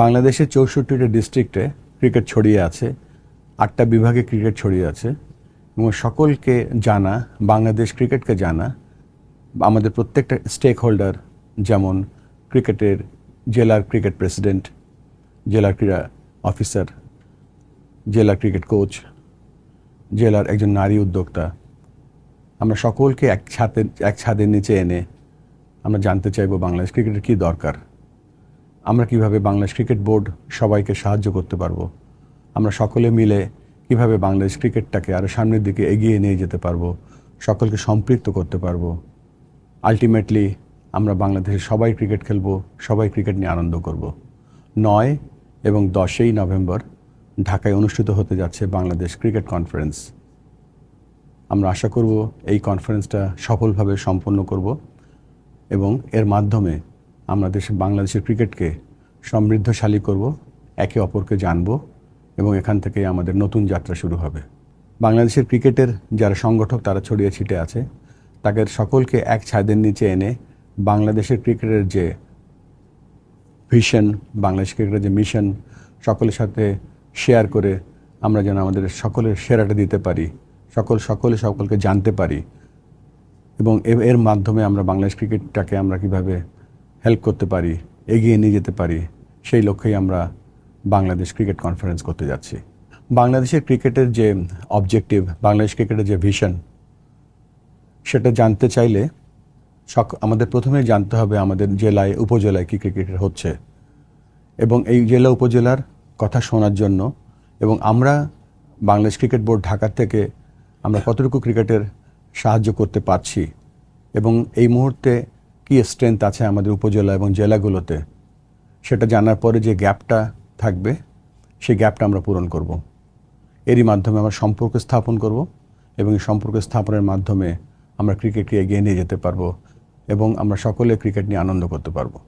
বাংলাদেশের 64টা ডিস্ট্রিক্টে ক্রিকেট ছড়িয়ে আছে, 8টা বিভাগে ক্রিকেট ছড়িয়ে আছে এবং সকলকে জানা, বাংলাদেশ ক্রিকেটকে জানা, আমাদের প্রত্যেকটা স্টেক হোল্ডার, যেমন ক্রিকেটের জেলার ক্রিকেট প্রেসিডেন্ট, জেলার ক্রীড়া অফিসার, জেলা ক্রিকেট কোচ, জেলার একজন নারী উদ্যোক্তা, আমরা সকলকে এক ছাদের নিচে এনে আমরা জানতে চাইব বাংলাদেশ ক্রিকেটের কী দরকার, আমরা কিভাবে বাংলাদেশ ক্রিকেট বোর্ড সবাইকে সাহায্য করতে পারবো, আমরা সকলে মিলে কিভাবে বাংলাদেশ ক্রিকেটটাকে আরও সামনের দিকে এগিয়ে নিয়ে যেতে পারবো, সকলকে সম্পৃক্ত করতে পারবো। আলটিমেটলি আমরা বাংলাদেশে সবাই ক্রিকেট খেলবো, সবাই ক্রিকেট নিয়ে আনন্দ করব। 9 এবং 10ই নভেম্বর ঢাকায় অনুষ্ঠিত হতে যাচ্ছে বাংলাদেশ ক্রিকেট কনফারেন্স। আমরা আশা করব এই কনফারেন্সটা সফলভাবে সম্পন্ন করব এবং এর মাধ্যমে আমরা বাংলাদেশের ক্রিকেটকে সমৃদ্ধশালী করব, একে অপরকে জানব এবং এখান থেকে আমাদের নতুন যাত্রা শুরু হবে। বাংলাদেশের ক্রিকেটের যারা সংগঠক তারা ছড়িয়ে ছিটে আছে, তাদের সকলকে এক ছাদের নিচে এনে বাংলাদেশের ক্রিকেটের যে ভিশন, বাংলাদেশ ক্রিকেটের যে মিশন সকলের সাথে শেয়ার করে আমরা যেন আমাদের সকলের সেরাটা দিতে পারি, সকলকে জানতে পারি এবং এর মাধ্যমে আমরা বাংলাদেশ ক্রিকেটটাকে আমরা কিভাবে হেল্প করতে পারি, এগিয়ে নিয়ে যেতে পারি, সেই লক্ষ্যেই আমরা বাংলাদেশ ক্রিকেট কনফারেন্স করতে যাচ্ছি। বাংলাদেশের ক্রিকেটের যে অবজেক্টিভ, বাংলাদেশ ক্রিকেটের যে ভিশন, সেটা জানতে চাইলে আমাদের প্রথমে জানতে হবে আমাদের জেলায় উপজেলায় কী ক্রিকেট হচ্ছে এবং এই জেলা উপজেলার কথা শোনার জন্য এবং আমরা বাংলাদেশ ক্রিকেট বোর্ড ঢাকা থেকে আমরা কতটুকু ক্রিকেটের সাহায্য করতে পারছি এবং এই মুহূর্তে কী স্ট্রেংথ আছে আমাদের উপজেলা এবং জেলাগুলোতে, সেটা জানার পরে যে গ্যাপটা থাকবে সেই গ্যাপটা আমরা পূরণ করব। এরই মাধ্যমে আমরা সম্পর্ক স্থাপন করব এবং এই সম্পর্ক স্থাপনের মাধ্যমে আমরা ক্রিকেটকে এগিয়ে নিয়ে যেতে পারবো এবং আমরা সকলে ক্রিকেট নিয়ে আনন্দ করতে পারবো।